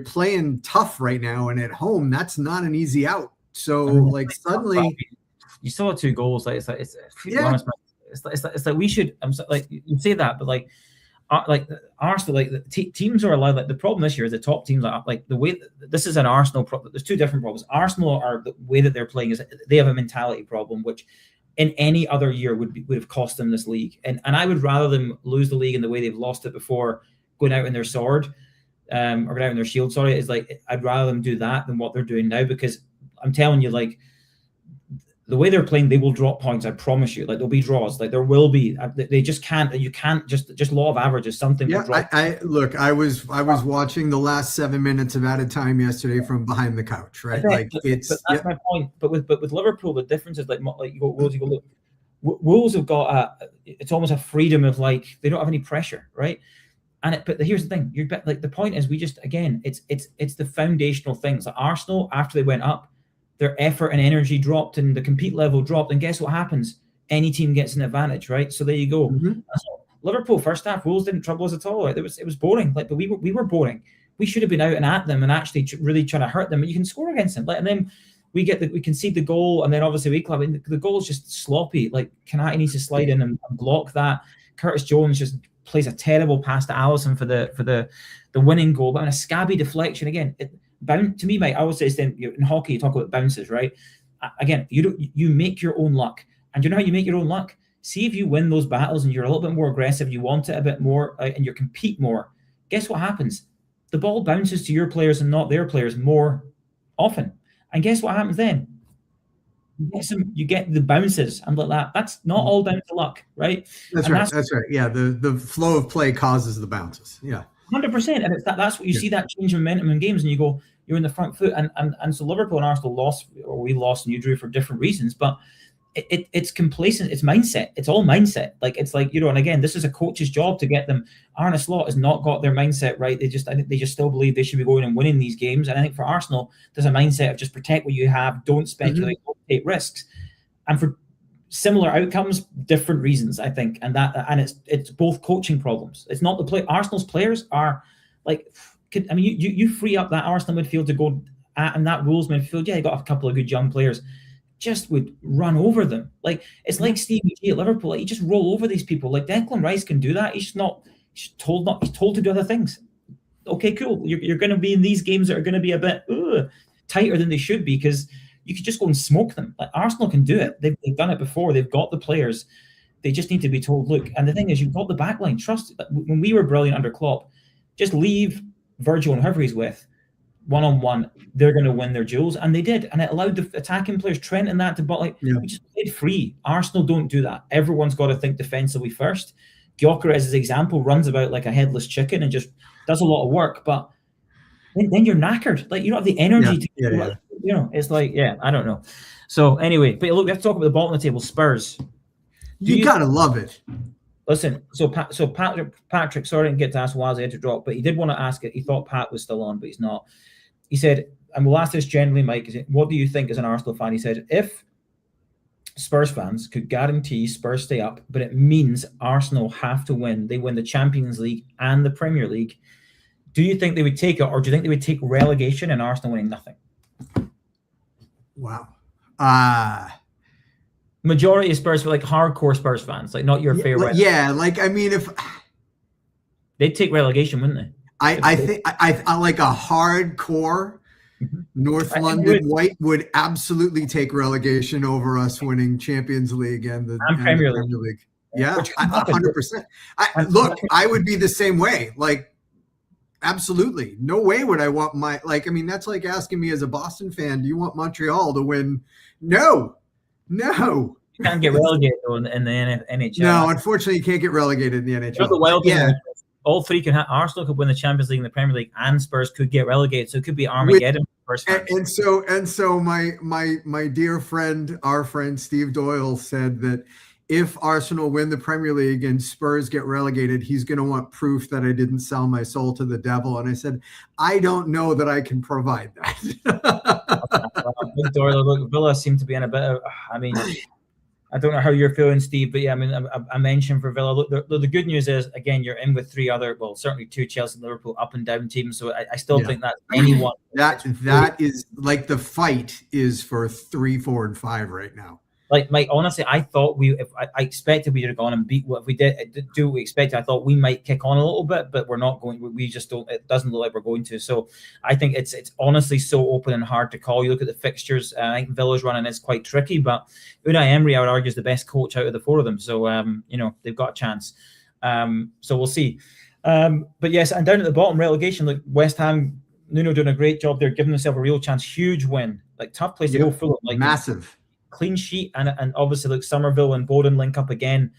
playing tough right now, and at home that's not an easy out. So like, suddenly you saw 2 goals. Like, it's honest, man. It's like we should. Like, you say that, but like Arsenal, like teams are allowed. Like, the problem this year is the top teams are like the way this is an Arsenal problem. There's 2 different problems. Arsenal are the way that they're playing is they have a mentality problem, which in any other year would have cost them this league. And I would rather them lose the league in the way they've lost it before, going out in their sword, or going out in their shield. Sorry, is like, I'd rather them do that than what they're doing now, because I'm telling you, like, the way they're playing, they will drop points. I promise you. Like, there'll be draws. Like, there will be. They just can't. You can't just law of averages. Something. Yeah, I was watching the last 7 minutes of added time yesterday from behind the couch. Right, like, that's my point. But with Liverpool, the difference is like you go Wolves. You go, look, Wolves have got it's almost a freedom of, like, they don't have any pressure, right? But here's the thing: like the point is, we just again, it's the foundational things. Like Arsenal, after they went up, their effort and energy dropped, and the compete level dropped. And guess what happens? Any team gets an advantage, right? So there you go. Mhm. Liverpool first half, Wolves didn't trouble us at all. It was boring. Like, but we were boring. We should have been out and at them and actually really trying to hurt them. But you can score against them. Like, and then we concede the goal, and then obviously we club. And the goal is just sloppy. Like Konate needs to slide in and block that. Curtis Jones just plays a terrible pass to Alisson for the winning goal, but on a scabby deflection again. To me, mate, I always say in hockey you talk about bounces, right? Again, you make your own luck, and you know how you make your own luck. See if you win those battles and you're a little bit more aggressive, you want it a bit more, and you compete more. Guess what happens? The ball bounces to your players and not their players more often. And guess what happens then? You get the bounces and like that. That's not all down to luck, right? That's right. That's right. Yeah, the flow of play causes the bounces. Yeah, 100%. And that's what you see, that change in momentum in games, and you go, you're in the front foot. And so Liverpool and Arsenal lost, or we lost and you drew for different reasons, but it's complacent. It's mindset. It's all mindset. Like, it's like, and again, this is a coach's job to get them. Arne Slot has not got their mindset right. I think they just still believe they should be going and winning these games. And I think for Arsenal, there's a mindset of just protect what you have, don't speculate, don't take risks. And for similar outcomes, different reasons, I think. And it's both coaching problems. It's not the play. Arsenal's players are like, you free up that Arsenal midfield to go at, and that Wolves midfield. Yeah, you got a couple of good young players. Just would run over them. Like, it's like Stevie G at Liverpool. Like, you just roll over these people. Like, Declan Rice can do that. He's told to do other things. Okay, cool. You're going to be in these games that are going to be a bit tighter than they should be, because you could just go and smoke them. Like, Arsenal can do it. They've done it before. They've got the players. They just need to be told, look. And the thing is, you've got the back line. Trust. When we were brilliant under Klopp, just leave Virgil and whoever he's with one-on-one, they're going to win their duels, and they did, and it allowed the attacking players, Trent and that, we just played free. Arsenal don't do that. Everyone's got to think defensively first. Gyökeres's example runs about like a headless chicken and just does a lot of work, but then you're knackered. Like, you don't have the energy to. It's like, I don't know. So anyway, but look, we have to talk about the bottom of the table, Spurs. You gotta love it. Listen, so Patrick, sorry I didn't get to ask why I had to drop, but he did want to ask it. He thought Pat was still on, but he's not. He said, and we'll ask this generally, Mike, what do you think as an Arsenal fan? He said, if Spurs fans could guarantee Spurs stay up, but it means Arsenal have to win, they win the Champions League and the Premier League, do you think they would take it, or do you think they would take relegation and Arsenal winning nothing? Wow. Majority of Spurs were like hardcore Spurs fans, like not your favorite. Yeah, like, I mean, if they'd take relegation, wouldn't they? I think I like a hardcore North London white would absolutely take relegation over us winning Champions League and the Premier League. Yeah, 100%. Look, I would be the same way. Like, absolutely, no way would I want that's like asking me as a Boston fan, do you want Montreal to win? No. You can't get relegated though in the NHL. No, unfortunately, you can't get relegated in the NHL. The wild all three can have. Arsenal could win the Champions League and the Premier League, and Spurs could get relegated. So it could be Armageddon. And so my dear friend, our friend Steve Doyle said that if Arsenal win the Premier League and Spurs get relegated, he's going to want proof that I didn't sell my soul to the devil. And I said, I don't know that I can provide that. Doyle, Villa seem to be in a bit of. I don't know how you're feeling, Steve, but I mentioned for Villa. Look, the good news is, again, you're in with certainly two Chelsea and Liverpool up and down teams. So I still think that anyone. That is like the fight is for 3, 4, and 5 right now. Like, Mike, honestly, I thought I expected we would have gone and beat what we did do what we expected. I thought we might kick on a little bit, but we're not going. We just don't. It doesn't look like we're going to. So I think it's honestly so open and hard to call. You look at the fixtures. I think Villa's running is quite tricky, but Unai Emery, I would argue, is the best coach out of the four of them. So they've got a chance. So we'll see. But yes, and down at the bottom, relegation. Like West Ham, Nuno doing a great job. They're giving themselves a real chance. Huge win. Like tough place to go. Fulham, like massive. Clean sheet, and obviously like Somerville and Bowden link up again,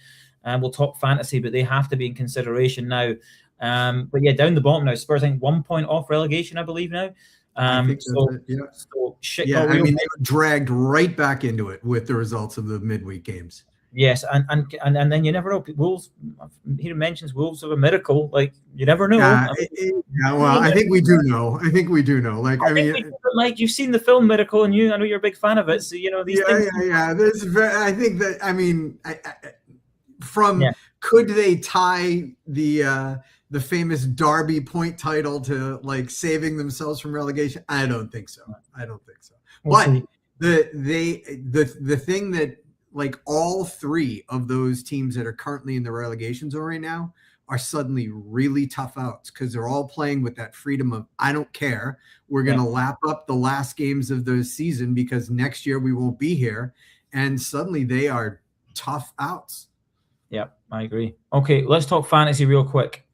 and we'll talk fantasy, but they have to be in consideration now. But yeah, down the bottom now, Spurs I think 1 point off relegation, I believe now. I mean, they were dragged right back into it with the results of the midweek games. Yes, and then you never know. Wolves. He mentions Wolves of a miracle. Like you never know. Yeah, well, I think we do know. I think we do know. Like, I mean, Mike, you've seen the film Miracle, and I know you're a big fan of it. So these things. Yeah. I think that. I mean, Yeah. could they tie the famous Derby point title to like saving themselves from relegation? I don't think so. But the thing that, like, all three of those teams that are currently in the relegation zone right now are suddenly really tough outs because they're all playing with that freedom of, I don't care. We're going to lap up the last games of the season because next year we won't be here. And suddenly they are tough outs. Yep, I agree. Okay, let's talk fantasy real quick.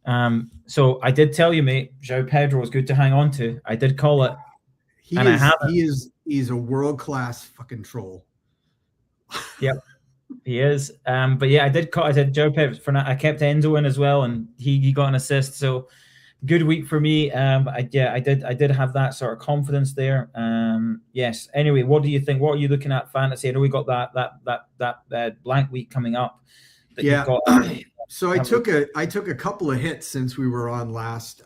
So I did tell you, mate, João Pedro is good to hang on to. I did call it. He's a world-class fucking troll. Yep, he is. But yeah, I did João Pedro. I kept Enzo in as well, and he got an assist. So good week for me. I did have that sort of confidence there. Yes. Anyway, what do you think? What are you looking at fantasy? I know we got that blank week coming up. So I took a couple of hits since we were on last.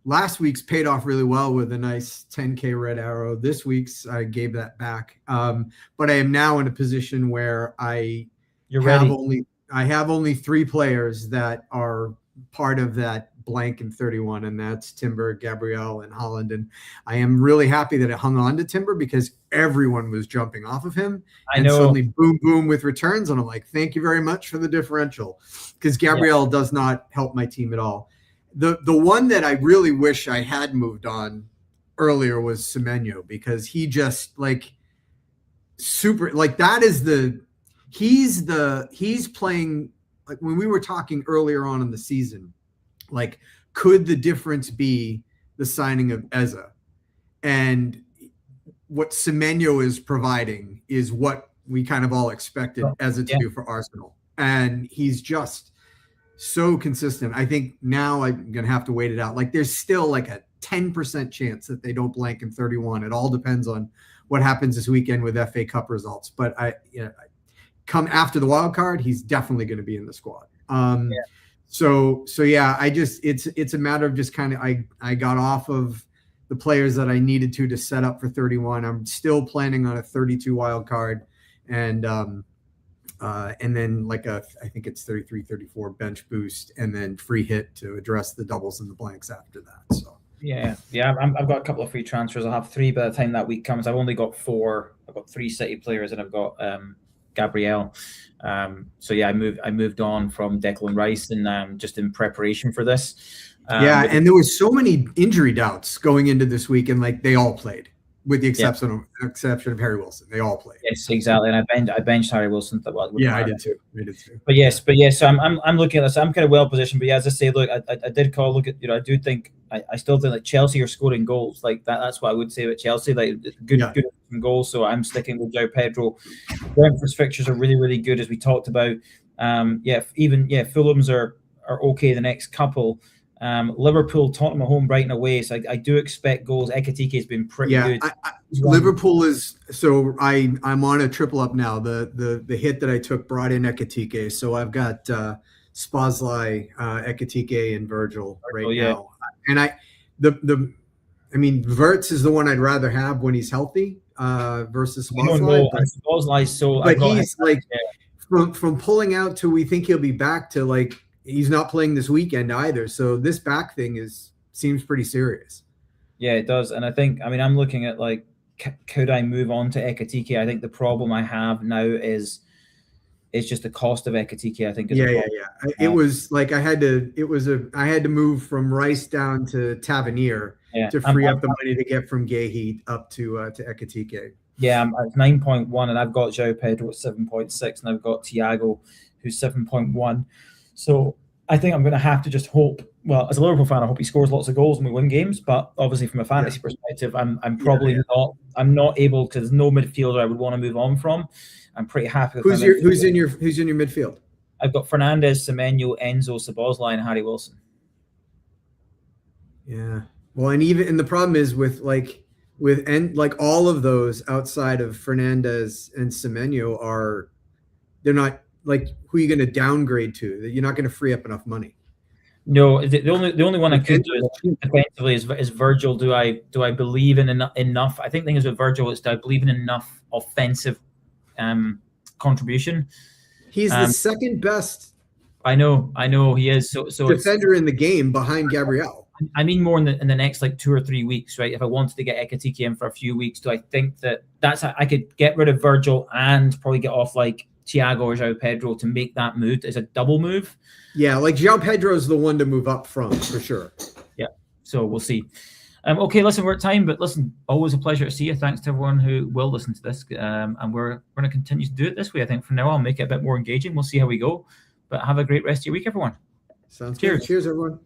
Last week's paid off really well with a nice 10K red arrow. This week's I gave that back. But I am now in a position where I have only 3 players that are part of that blank in 31, and that's Timber, Gabriel, and Holland. And I am really happy that I hung on to Timber because everyone was jumping off of him. And suddenly boom, boom with returns. And I'm like, thank you very much for the differential, because Gabriel does not help my team at all. The one that I really wish I had moved on earlier was Semenyo, because he just super, he's playing, like when we were talking earlier on in the season, like, could the difference be the signing of Eza? And what Semenyo is providing is what we kind of all expected Eza to do for Arsenal. And he's just so consistent. I think now I'm going to have to wait it out. Like, there's still like a 10% chance that they don't blank in 31. It all depends on what happens this weekend with FA Cup results. But come after the wild card, he's definitely going to be in the squad. So yeah, it's a matter of just kind of, I got off of the players that I needed to set up for 31. I'm still planning on a 32 wild card, and then I think it's 33, 34 bench boost, and then free hit to address the doubles and the blanks after that. So yeah. I've got a couple of free transfers. I'll have 3 by the time that week comes. I've only got 4. I've got 3 City players, and I've got Gabriel. So yeah, I moved on from Declan Rice, and just in preparation for this. And there was so many injury doubts going into this week, and like they all played, with the exception of Harry Wilson. They all played. Yes, exactly. And I benched Harry Wilson. I did too. But yes. So I'm looking at this. I'm kind of well positioned. But yeah, as I say, look, I did call. Look at I do think I still think that Chelsea are scoring goals like that. That's what I would say about Chelsea. Like good goals. So I'm sticking with João Pedro. Brentford's fixtures are really, really good, as we talked about. Fulham's are okay the next couple. Liverpool, Tottenham at home, Brighton away. So I do expect goals. Ekitike has been pretty good. Liverpool is, so I'm on a triple up now. The hit that I took brought in Ekitike. So I've got Szoboszlai, Ekitike, and Virgil now. And Wirtz is the one I'd rather have when he's healthy versus Szoboszlai. But he's from pulling out to we think he'll be back to he's not playing this weekend either. So this back thing seems pretty serious. Yeah, it does. And I think, I'm looking at could I move on to Ekitike? I think the problem I have now is just the cost of Ekitike. I think. It was I had to move from Rice down to Tavernier to free up the money to get from Guéhi up to Ekitike. Yeah, I'm at 9.1, and I've got João Pedro at 7.6, and I've got Thiago, who's 7.1. So I think I'm going to have to just hope. Well, as a Liverpool fan, I hope he scores lots of goals and we win games. But obviously, from a fantasy perspective, I'm probably not. I'm not able to. There's no midfielder I would want to move on from. I'm pretty happy with who's in your midfield. I've got Fernandes, Semenyo, Enzo, Szoboszlai, and Harry Wilson. Yeah. Well, and the problem is with all of those outside of Fernandes and Semenyo are they're not like who are you going to downgrade to? That you're not going to free up enough money. No, the only one I could do is defensively is Virgil. Do I believe in enough? I think the thing is with Virgil is do I believe in enough offensive contribution? He's the second best. I know he is. So defender in the game behind Gabriel. I mean more in the next like 2 or 3 weeks, right? If I wanted to get Ekitike in for a few weeks, do I think that's I could get rid of Virgil and probably get off like Thiago or João Pedro to make that move as a double move? Yeah, like João Pedro is the one to move up from for sure. Yeah, so we'll see. Okay, listen, we're at time, but listen, always a pleasure to see you. Thanks to everyone who will listen to this, and we're going to continue to do it this way. I think from now on, make it a bit more engaging. We'll see how we go, but have a great rest of your week, everyone. Sounds good. Cheers, everyone.